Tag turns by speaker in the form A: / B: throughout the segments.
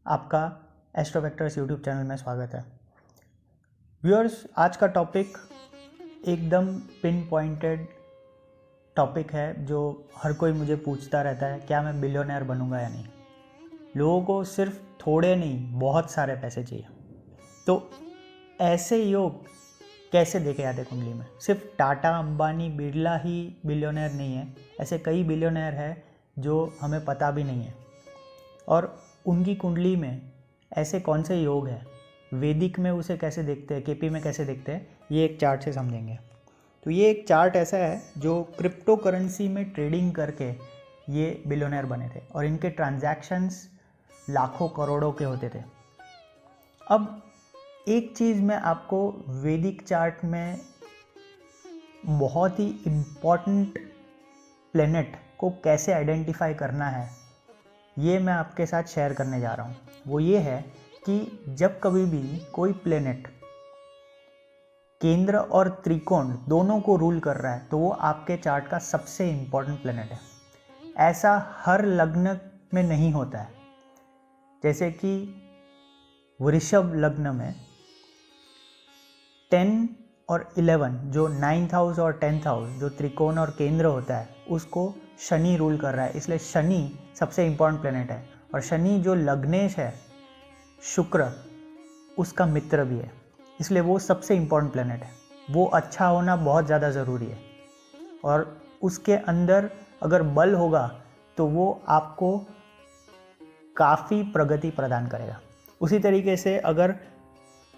A: आपका astro vectors YouTube channel में स्वागत है। व्यूअर्स, आज का टॉपिक एकदम पिन पॉइंटेड टॉपिक है जो हर कोई मुझे पूछता रहता है, क्या मैं बिलियनर बनूंगा या नहीं। लोगों को सिर्फ थोड़े नहीं बहुत सारे पैसे चाहिए। तो ऐसे योग कैसे देखे जाते कुंडली में? सिर्फ टाटा, अंबानी, बिरला ही बिलियनर नहीं है, ऐसे कई बिलियनर है जो हमें पता भी नहीं है। और उनकी कुंडली में ऐसे कौन से योग हैं, वैदिक में उसे कैसे देखते हैं, केपी में कैसे देखते हैं, ये एक चार्ट से समझेंगे। तो ये एक चार्ट ऐसा है जो क्रिप्टो करेंसी में ट्रेडिंग करके ये बिलियनर बने थे और इनके ट्रांजैक्शंस लाखों करोड़ों के होते थे। अब एक चीज़ मैं आपको वैदिक चार्ट में बहुत ही इम्पॉर्टेंट प्लेनेट को कैसे आइडेंटिफाई करना है, ये मैं आपके साथ शेयर करने जा रहा हूँ। वो ये है कि जब कभी भी कोई प्लेनेट केंद्र और त्रिकोण दोनों को रूल कर रहा है तो वो आपके चार्ट का सबसे इम्पॉर्टेंट प्लेनेट है। ऐसा हर लग्न में नहीं होता है। जैसे कि वृषभ लग्न में 10 और 11 जो 9th हाउस और 10th हाउस जो त्रिकोण और केंद्र होता है उसको शनि रूल कर रहा है, इसलिए शनि सबसे इम्पॉर्टेंट प्लेनेट है। और शनि जो लग्नेश है, शुक्र उसका मित्र भी है, इसलिए वो सबसे इम्पॉर्टेंट प्लेनेट है। वो अच्छा होना बहुत ज़्यादा ज़रूरी है और उसके अंदर अगर बल होगा तो वो आपको काफ़ी प्रगति प्रदान करेगा। उसी तरीके से अगर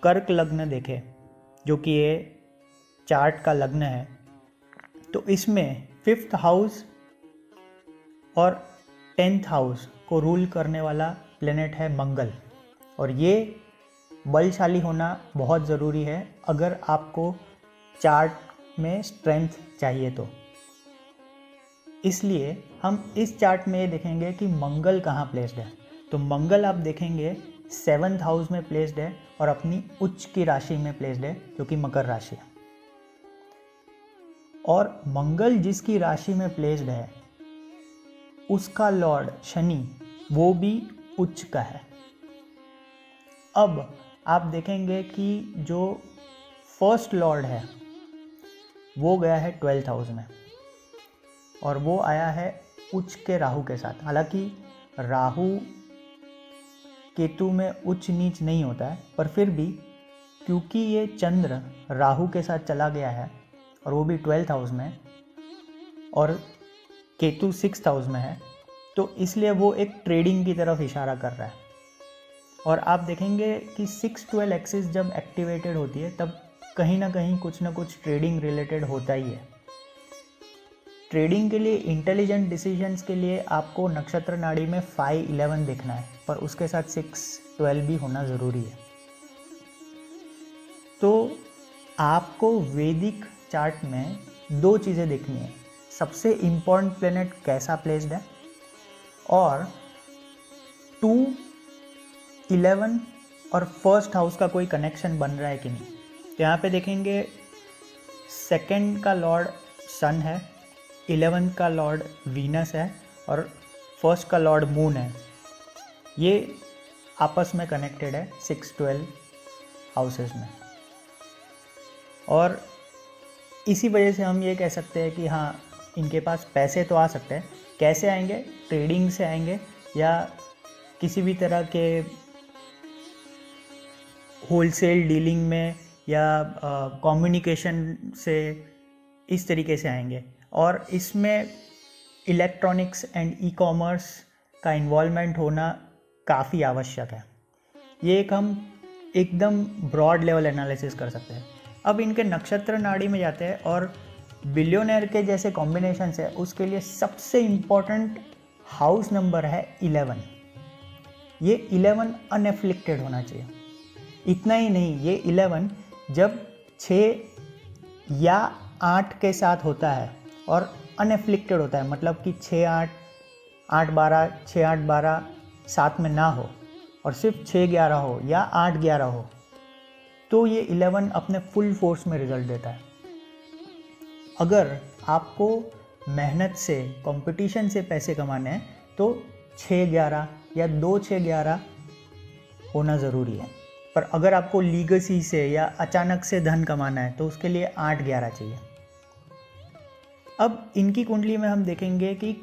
A: कर्क लग्न देखें, जो कि ये चार्ट का लग्न है, तो इसमें 5th हाउस और 10th हाउस को रूल करने वाला प्लेनेट है मंगल। और ये बलशाली होना बहुत ज़रूरी है अगर आपको चार्ट में स्ट्रेंथ चाहिए तो। इसलिए हम इस चार्ट में ये देखेंगे कि मंगल कहाँ प्लेस्ड है। तो मंगल आप देखेंगे 7th हाउस में प्लेस्ड है और अपनी उच्च की राशि में प्लेस्ड है, जो कि मकर राशि है। और मंगल जिसकी राशि में प्लेस्ड है उसका लॉर्ड शनि वो भी उच्च का है। अब आप देखेंगे कि जो फर्स्ट लॉर्ड है वो गया है 12th हाउस में और वो आया है उच्च के राहु के साथ। हालांकि राहु केतु में उच्च नीच नहीं होता है, पर फिर भी क्योंकि ये चंद्र राहु के साथ चला गया है और वो भी 12th हाउस में और केतु 6th हाउस में है, तो इसलिए वो एक ट्रेडिंग की तरफ इशारा कर रहा है। और आप देखेंगे कि 6-12 एक्सिस जब एक्टिवेटेड होती है तब कहीं ना कहीं कुछ ना कुछ ट्रेडिंग रिलेटेड होता ही है। ट्रेडिंग के लिए, इंटेलिजेंट डिसीजंस के लिए आपको नक्षत्र नाड़ी में 5-11 देखना है, पर उसके साथ 6-12 भी होना ज़रूरी है। तो आपको वैदिक चार्ट में दो चीज़ें देखनी है, सबसे इम्पॉर्टेंट प्लेनेट कैसा प्लेस्ड है और 2, 11 और फर्स्ट हाउस का कोई कनेक्शन बन रहा है कि नहीं। तो यहाँ पे देखेंगे 2nd का लॉर्ड सन है, 11th का लॉर्ड वीनस है और फर्स्ट का लॉर्ड मून है। ये आपस में कनेक्टेड है 6-12 हाउसेस में। और इसी वजह से हम ये कह सकते हैं कि हाँ, इनके पास पैसे तो आ सकते हैं। कैसे आएंगे? ट्रेडिंग से आएंगे या किसी भी तरह के होलसेल डीलिंग में या कम्युनिकेशन से, इस तरीके से आएंगे। और इसमें इलेक्ट्रॉनिक्स एंड ई कॉमर्स का इन्वॉल्वमेंट होना काफ़ी आवश्यक है। ये एक हम एकदम ब्रॉड लेवल एनालिसिस कर सकते हैं। अब इनके नक्षत्र नाड़ी में जाते हैं और बिलियनर के जैसे कॉम्बिनेशंस है उसके लिए सबसे इम्पॉर्टेंट हाउस नंबर है 11। ये 11 अनएफ्लिक्टेड होना चाहिए। इतना ही नहीं, ये 11 जब 6 या 8 के साथ होता है और अनएफ्लिक्टेड होता है, मतलब कि 6-8, 8-12, 6-8-12 साथ में ना हो और सिर्फ 6-11 हो या 8-11 हो, तो ये 11 अपने फुल फोर्स में रिजल्ट देता है। अगर आपको मेहनत से, कंपटीशन से पैसे कमाने हैं तो 6-11 या 2-6-11 होना ज़रूरी है। पर अगर आपको लीगेसी से या अचानक से धन कमाना है तो उसके लिए 8-11 चाहिए। अब इनकी कुंडली में हम देखेंगे कि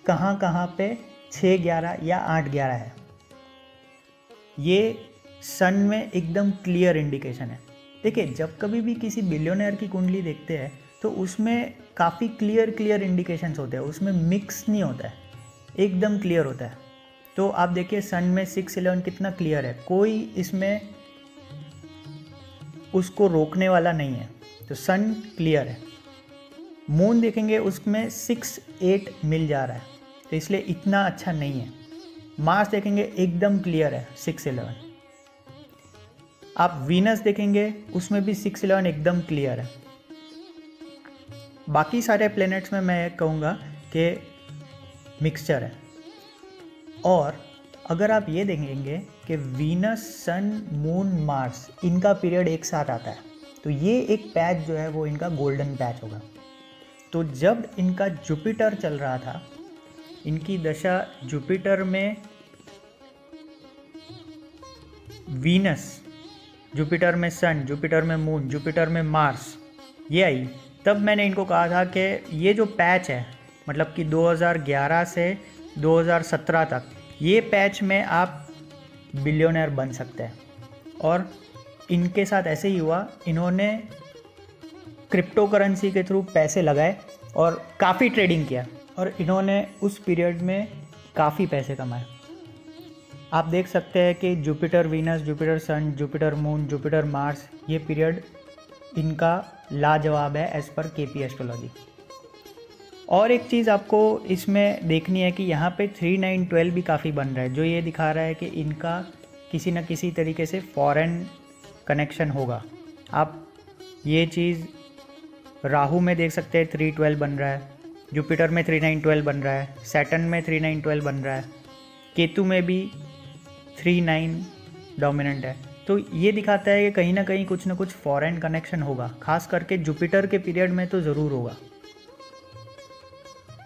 A: कहाँ कहाँ पे 6-11 या 8-11 है। ये सन में एकदम क्लियर इंडिकेशन है। देखिए, जब कभी भी किसी बिलियनर की कुंडली देखते हैं तो उसमें काफ़ी क्लियर इंडिकेशंस होते हैं, उसमें मिक्स नहीं होता है, एकदम क्लियर होता है। तो आप देखिए सन में 6-11 कितना क्लियर है, कोई इसमें उसको रोकने वाला नहीं है, तो सन क्लियर है। मून देखेंगे उसमें 6-8 मिल जा रहा है, तो इसलिए इतना अच्छा नहीं है। मार्स देखेंगे एकदम क्लियर है 6-11। आप वीनस देखेंगे उसमें भी 6-11 एकदम क्लियर है। बाकी सारे प्लैनेट्स में मैं कहूँगा कि मिक्सचर है। और अगर आप ये देखेंगे कि वीनस, सन, मून, मार्स इनका पीरियड एक साथ आता है, तो ये एक पैच जो है वो इनका गोल्डन पैच होगा। तो जब इनका जुपिटर चल रहा था, इनकी दशा जुपिटर में वीनस, जुपिटर में सन, जुपिटर में मून, जुपिटर में मार्स ये आई, तब मैंने इनको कहा था कि ये जो पैच है, मतलब कि 2011 से 2017 तक ये पैच में आप बिलियनर बन सकते हैं। और इनके साथ ऐसे ही हुआ, इन्होंने क्रिप्टो करेंसी के थ्रू पैसे लगाए और काफ़ी ट्रेडिंग किया और इन्होंने उस पीरियड में काफ़ी पैसे कमाए। आप देख सकते हैं कि जुपिटर वीनस, जुपिटर सन, जुपिटर मून, जुपिटर मार्स ये पीरियड इनका लाजवाब है एज़ पर केपी एस्ट्रोलॉजी। और एक चीज़ आपको इसमें देखनी है कि यहाँ पे 3, 9, 12 भी काफ़ी बन रहा है, जो ये दिखा रहा है कि इनका किसी न किसी तरीके से फॉरेन कनेक्शन होगा। आप ये चीज़ राहु में देख सकते हैं 3-12 बन रहा है, जुपिटर में 3-9-12 बन रहा है, सैटर्न में 3-9-12 बन रहा है, केतु में भी 3-9 डोमिनेंट है। तो ये दिखाता है कि कहीं ना कहीं कुछ ना कुछ फॉरेन कनेक्शन होगा, खास करके जुपिटर के पीरियड में तो ज़रूर होगा।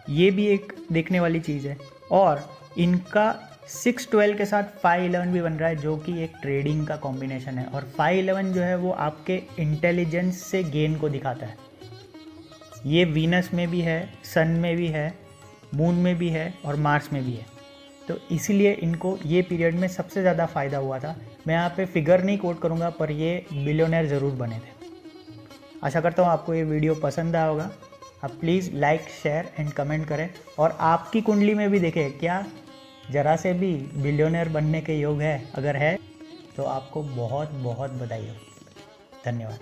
A: ये भी एक देखने वाली चीज़ है। और इनका 6-12 के साथ 5-11 भी बन रहा है, जो कि एक ट्रेडिंग का कॉम्बिनेशन है। और 5-11 जो है वो आपके इंटेलिजेंस से गेन को दिखाता है। ये वीनस में भी है, सन में भी है, मून में भी है और मार्स में भी है। तो इसीलिए इनको ये पीरियड में सबसे ज़्यादा फ़ायदा हुआ था। मैं यहाँ पे फिगर नहीं कोट करूँगा, पर ये बिलियनर ज़रूर बने थे। आशा करता हूँ आपको ये वीडियो पसंद आया होगा। आप please like, share and comment करें। और आपकी कुंडली में भी देखें क्या ज़रा से भी बिलियनर बनने के योग है। अगर है तो आपको बहुत बहुत बधाई हो। धन्यवाद।